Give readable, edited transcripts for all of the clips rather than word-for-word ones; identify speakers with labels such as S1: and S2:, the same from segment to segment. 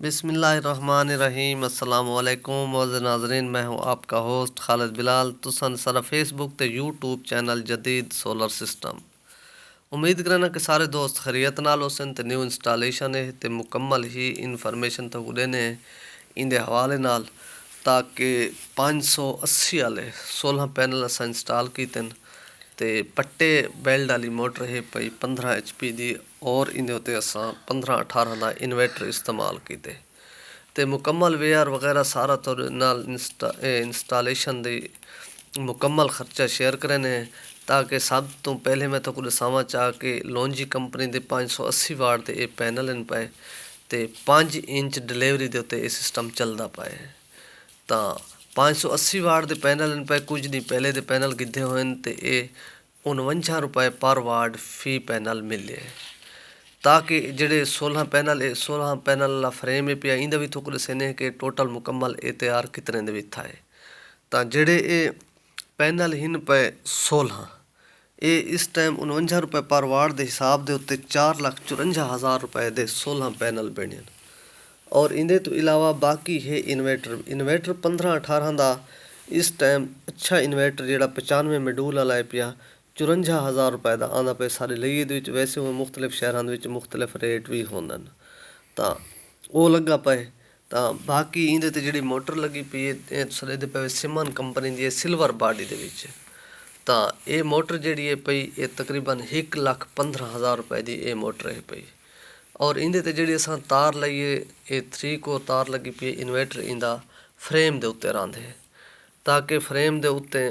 S1: बिस्मिल्लाहिर्रहमानिर्रहीम अस्सलामुअलैकुम मोअज़्ज़िज़ नाज़रीन, मैं हूँ आपका होस्ट खालिद बिलाल। तुसन सारा फेसबुक ते यूट्यूब चैनल जदीद सोलर सिस्टम। उम्मीद करना कि सारे दोस्त खैरियत नाल होसन ते न्यू इंस्टॉलेशन है ते मुकम्मल ही इन्फॉर्मेशन तो देने इंदे हवाले नाल, ताकि 580 वाले 16 पैनल अस इंस्टॉल कीते ते पट्टे बेल्ट वाली मोटर है पई 15 HP दी, और इंदे उत्ते असां 15-18 दा इन्वर्टर इस्तेमाल कीते ते मुकम्मल वेयर वगैरह सारा तुहाडे नाल इंस्टॉलेशन दी मुकम्मल खर्चा शेयर करने, ताकि सब तो पहले मैं तो दसावां चाह कि लॉन्जी कंपनी दे 580 वाट दे पैनल इन पाए ते 5 इंच डिलीवरी दे उत्ते सिस्टम चलदा पाए। ਤਾਂ 580 ਵਾਟ ਦੇ ਪੈਨਲ ਪਏ, ਕੁਝ ਨਹੀਂ ਪਹਿਲੇ ਦੇ ਪੈਨਲ ਕਿੱਥੇ ਹੋਏ ਤੇ ਇਹ 49 ਰੁਪਏ ਪਰ ਵਾਟ ਫੀ ਪੈਨਲ ਮਿਲੇ, ਤਾਂ ਕਿ ਜਿਹੜੇ 16 ਪੈਨਲ 16 ਪੈਨਲ ਦਾ ਫਰੇਮ ਹੈ ਪਿਆ ਇਹਦਾ ਵੀ ਥੋਕ ਦਸਨੇ ਕਿ ਟੋਟਲ ਮੁਕੰਮਲ ਇਹ ਤਿਆਰ ਕਿਤਨੇ ਦੇ ਵਿੱਚ ਹੈ। ਤਾਂ ਜਿਹੜੇ ਇਹ ਪੈਨਲ ਹਨ ਪਏ 16, ਇਹ ਇਸ ਟਾਈਮ 49 ਰੁਪਏ ਪਰ ਵਾਟ ਦੇ ਹਿਸਾਬ ਦੇ ਉੱਤੇ 4,54,000 ਰੁਪਏ ਦੇ 16 ਪੈਨਲ ਬਣੇ। और इंदे तो इलावा बाकी है इन्वर्टर 15-18 का इस टाइम अच्छा इन्वर्टर जोड़ा 95 मॉड्यूल वाला है पिया 54,000 रुपए का आंदा पे सारे लिए। वैसे वो मुख्तलिफ शहरों मुख्तलिफ रेट भी होंगे तो वो लगा पे। तो बाकी इंदे ते जी मोटर लगी पई है सरे दे पे सिमन कंपनी की सिल्वर बॉडी दे विच। तो ये मोटर जी है पई ये तकरीबन 1,15,000 रुपए की ये मोटर है पई। और इंदे ते जी असां तार लईए ये 3 कोर तार लगी पई इन्वर्टर इंदा फ्रेम दे उत्ते रहांदे, ताकि फ्रेम दे उत्ते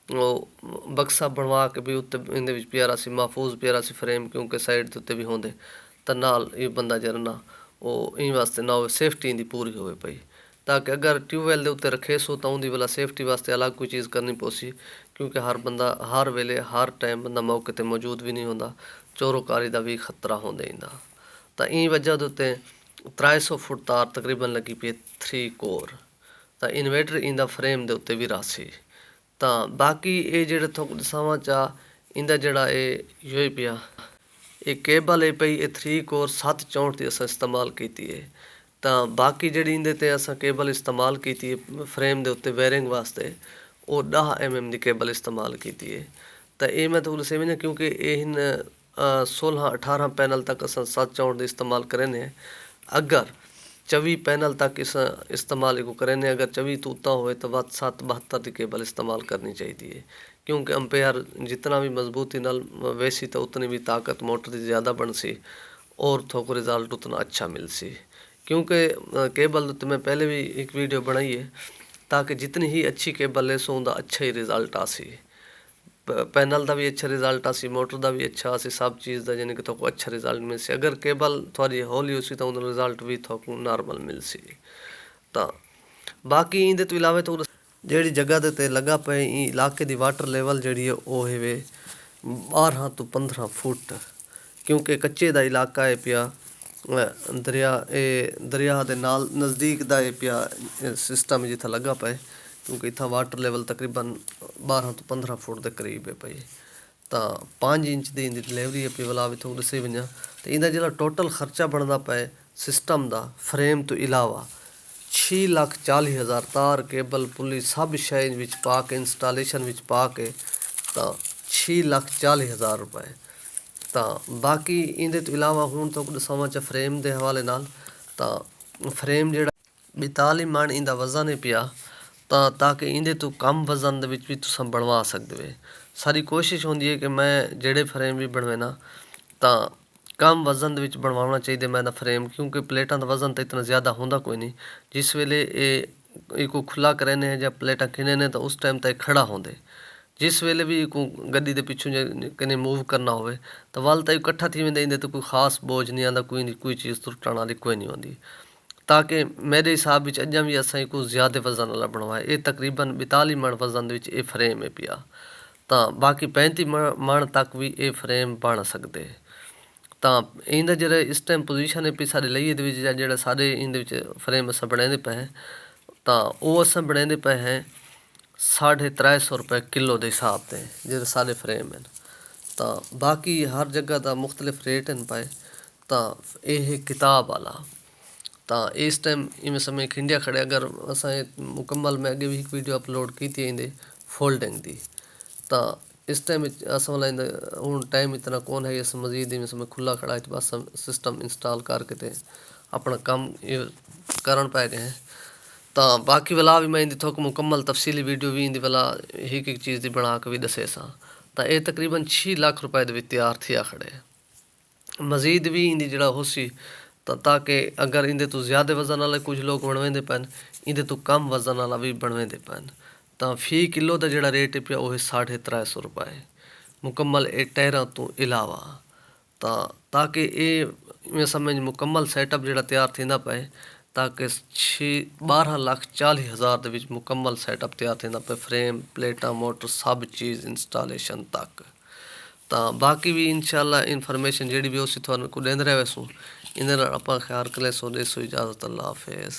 S1: वो बक्सा बनवा के भी उत्ते इंदे विच प्यारा सी महफूज प्यारा सी फ्रेम, क्योंकि साइड दे उत्ते भी होंदे तो नाल ये बंदा जरना वो इन वास्ते ना हो सेफ्टी इंदी पूरी होवे पई, ताकि अगर ट्यूबवैल दे उत्ते रखे सो तो उंदी वाला सेफ्टी वास्ते अलग कोई चीज़ करनी पोसी, क्योंकि हर बंदा हर वेले हर टाइम बंदा मौके ते मौजूद भी नहीं होंदा, चोरोकारी का भी खतरा होंदे इंदा। तो ई वजह के उत्ते 300 फुट तार तकरीबन लगी पई 3 कोर। तो इन्वर्टर इंदा फ्रेम के उत्ते भी रासी। तो बाकी ये जो थोक दसावां चाह इंदा जड़ा ये पिया ये केबल है पई 3 कोर 764 की असां इस्तेमाल की है। तो बाकी जी इंदे ते असां केबल इस्तेमाल की फ्रेम के उत्ते वेयरिंग वास्ते वो 10 mm की केबल इस्तेमाल की है। तो ये मैं तो दसे क्योंकि ये 16-18 पैनल तक अस 764 इस्तेमाल करें। अगर 24 पैनल तक इस इस्तेमाल को करें, अगर 24 तो उतना हो तो 772 की केबल इस्तेमाल करनी चाहिए है, क्योंकि अंपेयर जितना भी मजबूती नाल वैसी तो उतनी भी ताकत मोटर की ज़्यादा बन सी और थोक रिजल्ट उतना अच्छा मिल सी। क्योंकि केबल तो मैं पहले भी एक वीडियो बनाई है, ताकि जितनी ही अच्छी केबल ले सो उनका अच्छा ही रिजल्ट आ सी, पैनल का भी अच्छा रिजल्ट आसी, मोटर का भी अच्छा आसी, सब चीज़ का यानी कि थोड़ा अच्छा रिजल्ट मिल सी। अगर केबल थोड़ी हौली हो सी तो उनका रिजल्ट भी थोड़ा नॉर्मल मिल सी। तो बाकी इंदे तो इलावा तो जी जगह ते लगा पे इलाके की वाटर लेवल जी है वो है 12 तो 15 फुट, क्योंकि कच्चे का इलाका है पिया दरिया के नाल नज़दीक का है पिया सिस्टम जिथे लगा पे, क्योंकि इतना वाटर लेवल तकरीबन 12 तो 15 फुट के करीब है पई। तो 5 इंच की इंदी डिलीवरी है पई वाला भी थोड़ी दसी वजा। तो इंदा जो टोटल खर्चा बनता पे सिस्टम का फ्रेम तो इलावा 6,40,000 तार केबल पुली सब शय विच पा के इंस्टॉलेशन विच पा के तो 6,40,000 रुपए। तो बाकी इंदे तो इलावा हूँ तो दसावां च फ्रेम के हवाले नाल। तो फ्रेम जो 42 मन इंदा वजन है पिया, ताकि इंदे तो कम वजन भी तुम बनवा सकते हो। सारी कोशिश होंदी है कि मैं जेड़े फ्रेम भी बनवे ना तो कम वजन बनवाना चाहिए मैं फ्रेम, क्योंकि प्लेटा का वजन तो इतना ज़्यादा होंदा कोई नहीं। जिस वेले ये को खुला करें या प्लेटा खिने ने तो उस टाइम तक खड़ा होंदे, जिस वेले भी को गड्डी के पिछू कने मूव करना हो तो वाल तो इकट्ठा थी वेंदे, तो कोई खास बोझ नहीं आता, कोई चीज़ तुरटण वाली कोई नहीं होंदी। ताकि मेरे हिसाब से अजा भी असा को ज़्यादा वजन वाला बनवाया, ये तकरीबन 42 मन वजन ये फ्रेम है पिया। तो बाकी 35 मन तक भी ये फ्रेम बन सकते। तो इंदा जो इस टाइम पोजीशन है पी सारे लिए जो सारे इन फ्रेम अस बनाते पे हैं, तो वो अस बनाते पे हैं 350 रुपए किलो के हिसाब से जो सारे फ्रेम हैं। तो बाकी हर जगह का मुख्तलिफ रेट हैं पाए। तो यह है किताब वाला। ਤਾਂ ਇਸ ਟਾਈਮ ਇਵੇਂ ਸਮੇਂ ਖਿੰਡਿਆ ਖੜਿਆ ਅਗਰ ਅਸਾं ਮੁਕੰਮਲ ਮੈਂ ਅੱਗੇ ਵੀ ਇੱਕ ਵੀਡੀਓ ਅਪਲੋਡ ਕੀਤੀ ਇਹਦੇ फोल्डिंग दी। तो इस टाइम अस वाला हूँ टाइम इतना कौन है इस मजीद इवें समय खुला खड़ा है तो बस सिस्टम इंस्टॉल करके ते अपना काम करन पै गए हैं। तो बाकी वाला भी मैं इंदी थोक मुकम्मल तफसीली वीडियो भी इंदी वाला एक चीज़ की बना के भी दसे सा। तो ये तकरीबन 6 लाख रुपए दे विच तैयार थिया खड़े। मजीद भी इंदी जड़ा हो सी तो ताकि अगर इंदे तो ज़्यादा वजन वाले कुछ लोग बनवेंदे पैन, इंदे तो कम वजन वाला भी बनवेंदे पैन। तो फी किलो का जोड़ा रेट पिया वो 350 रुपए मुकम्मल ये टायरों तो इलावा। तो ताकि ये समझ मुकम्मल सैटअप जोड़ा तैयार थींदा पे ताकि 12,40,000 दे विच मुकम्मल सैटअप तैयार थींदा पे, फ्रेम प्लेटा मोटर सब चीज़ इंस्टॉलेशन तक। तो बाकी भी इंशाअल्लाह इन्फॉर्मेशन जी भी उसी थोड़ा को देंदे रहे सो इन आप ख्याल करें सो। देसो इजाज़त, अल्लाह हाफिज़।